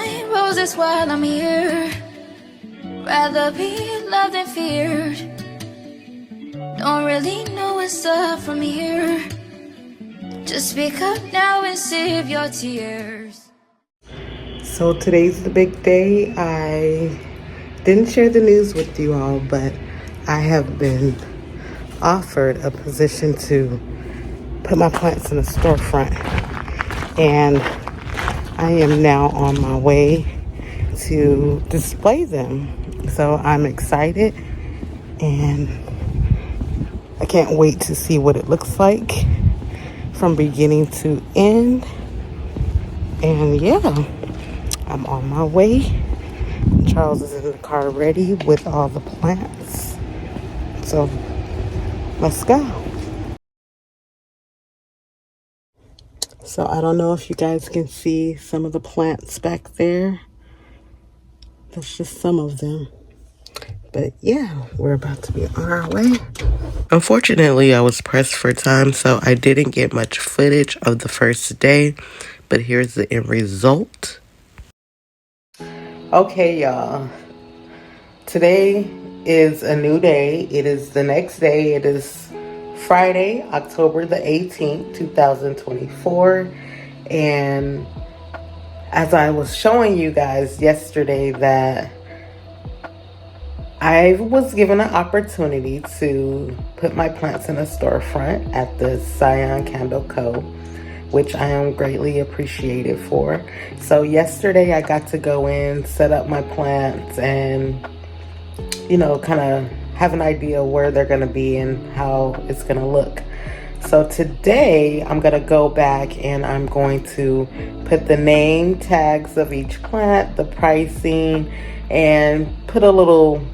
find roses while I'm here. Rather be loved than feared. Don't really know what's up from here. Just speak up now and save your tears. So today's the big day. I didn't share the news with you all, but I have been offered a position to put my plants in a storefront. And I am now on my way to display them. So I'm excited and I can't wait to see what it looks like from beginning to end. And yeah, I'm on my way. Charles is in the car ready with all the plants. So let's go. So I don't know if you guys can see some of the plants back there. That's just some of them. But yeah, we're about to be on our way. Unfortunately, I was pressed for time, so I didn't get much footage of the first day. But here's the end result. Okay, y'all. Today is a new day. It is the next day. It is Friday, October the 18th, 2024. And as I was showing you guys yesterday that I was given an opportunity to put my plants in a storefront at the Scion Candle Co., which I am greatly appreciated for. So yesterday I got to go in, set up my plants, and, you know, kind of have an idea where they're going to be and how it's going to look. So today I'm going to go back and I'm going to put the name tags of each plant, the pricing, and put a little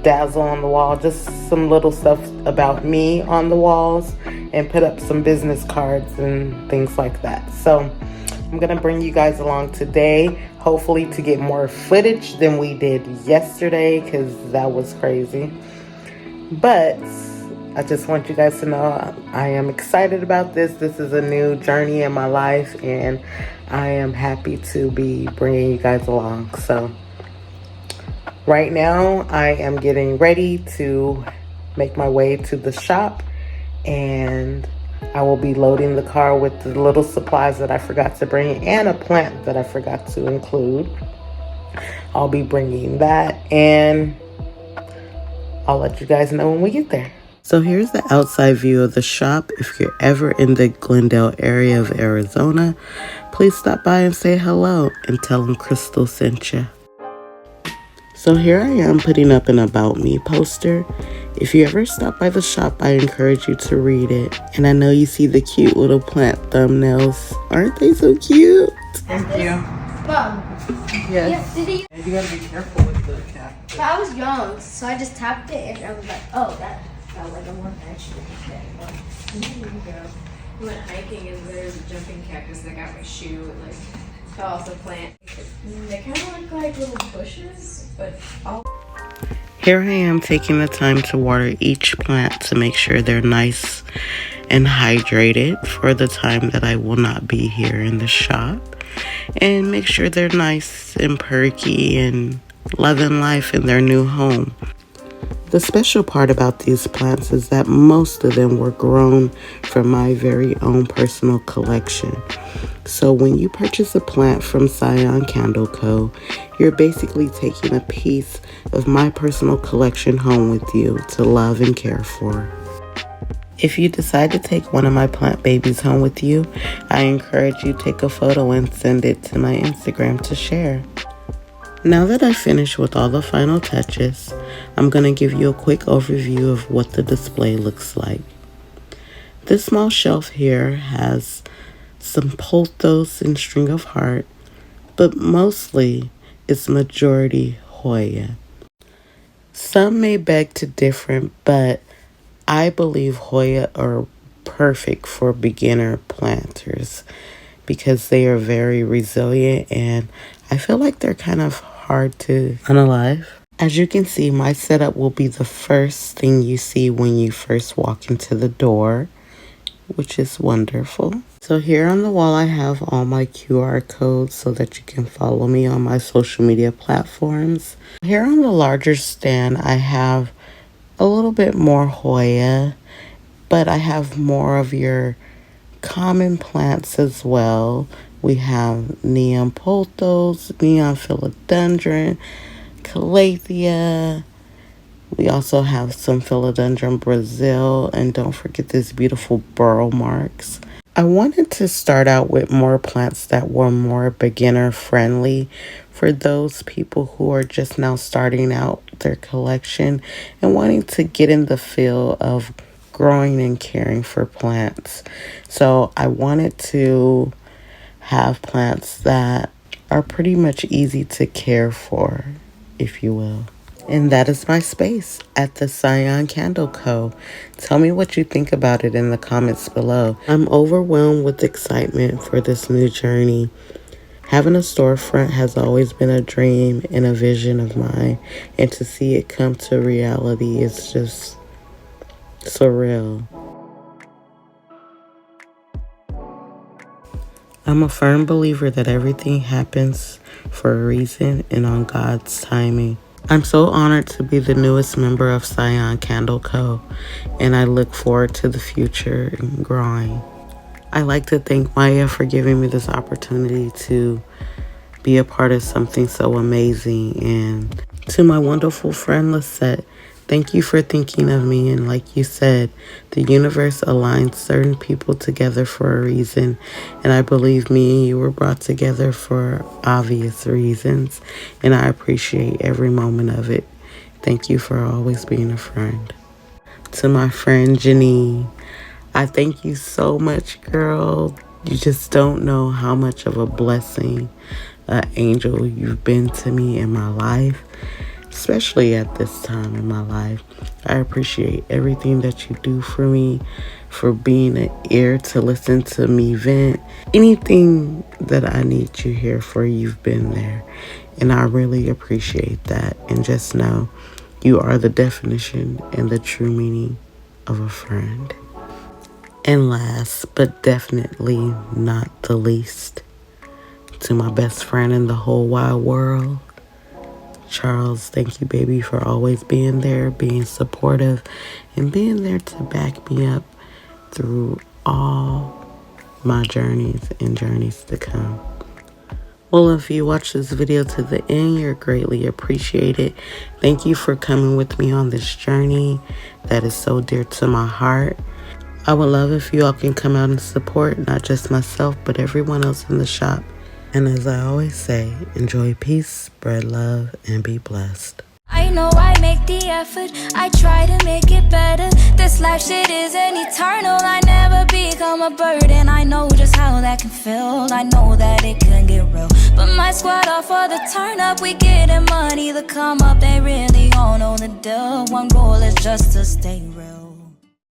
dazzle on the wall, just some little stuff about me on the walls, and put up some business cards and things like that. So I'm gonna bring you guys along today, hopefully to get more footage than we did yesterday, because that was crazy. But I just want you guys to know I am excited about this. This is a new journey in my life, and I am happy to be bringing you guys along. So right now, I am getting ready to make my way to the shop, and I will be loading the car with the little supplies that I forgot to bring and a plant that I forgot to include. I'll be bringing that, and I'll let you guys know when we get there. So here's the outside view of the shop. If you're ever in the Glendale area of Arizona, please stop by and say hello and tell them Crystal sent you. So here I am putting up an About Me poster. If you ever stop by the shop, I encourage you to read it. And I know you see the cute little plant thumbnails. Aren't they so cute? Thank you. Mom. Yes. Yeah, did he? You gotta be careful with the cap. But I was young, so I just tapped it and I was like, oh, that felt like a more actually. We went hiking and there's a jumping cactus that got my shoe and like fell off the plant. They kind of look like little bushes, but all. Here I am taking the time to water each plant to make sure they're nice and hydrated for the time that I will not be here in the shop, and make sure they're nice and perky and loving life in their new home. The special part about these plants is that most of them were grown from my very own personal collection. So when you purchase a plant from Scion Candle Co., you're basically taking a piece of my personal collection home with you to love and care for. If you decide to take one of my plant babies home with you, I encourage you to take a photo and send it to my Instagram to share. Now that I've finished with all the final touches, I'm going to give you a quick overview of what the display looks like. This small shelf here has some pothos and string of heart, but mostly it's majority Hoya. Some may beg to differ, but I believe Hoya are perfect for beginner planters because they are very resilient, and I feel like they're kind of hard to unalive. As you can see, my setup will be the first thing you see when you first walk into the door, which is wonderful. So here on the wall, I have all my QR codes so that you can follow me on my social media platforms. Here on the larger stand, I have a little bit more Hoya, but I have more of your common plants as well. We have neon pothos, neon philodendron, calathea. We also have some philodendron Brazil, and don't forget this beautiful burl marks. I wanted to start out with more plants that were more beginner friendly for those people who are just now starting out their collection and wanting to get in the feel of growing and caring for plants. So I wanted to have plants that are pretty much easy to care for, if you will. And that is my space at the Scion Candle Co. Tell me what you think about it in the comments below. I'm overwhelmed with excitement for this new journey. Having a storefront has always been a dream and a vision of mine, and to see it come to reality is just surreal. I'm a firm believer that everything happens for a reason and on God's timing. I'm so honored to be the newest member of Scion Candle Co., and I look forward to the future and growing. I'd like to thank Maya for giving me this opportunity to be a part of something so amazing, and to my wonderful friend Lisette, thank you for thinking of me. And like you said, the universe aligns certain people together for a reason, and I believe me and you were brought together for obvious reasons, and I appreciate every moment of it. Thank you for always being a friend. To my friend Janine, I thank you so much, girl. You just don't know how much of a blessing, an angel you've been to me in my life, especially at this time in my life. I appreciate everything that you do for me, for being an ear to listen to me vent. Anything that I need you here for, you've been there. And I really appreciate that. And just know you are the definition and the true meaning of a friend. And last but definitely not the least, to my best friend in the whole wide world, Charles, thank you, baby, for always being there, being supportive, and being there to back me up through all my journeys and journeys to come. Well, if you watch this video to the end, you're greatly appreciated. Thank you for coming with me on this journey that is so dear to my heart. I would love if you all can come out and support not just myself, but everyone else in the shop. And as I always say, enjoy peace, spread love, and be blessed. I know I make the effort, I try to make it better. This life shit isn't eternal, I never become a burden. I know just how that can feel, I know that it can get real. But my squad all for the turn up, we getting money, the come up. They really all know the deal, one goal is just to stay real.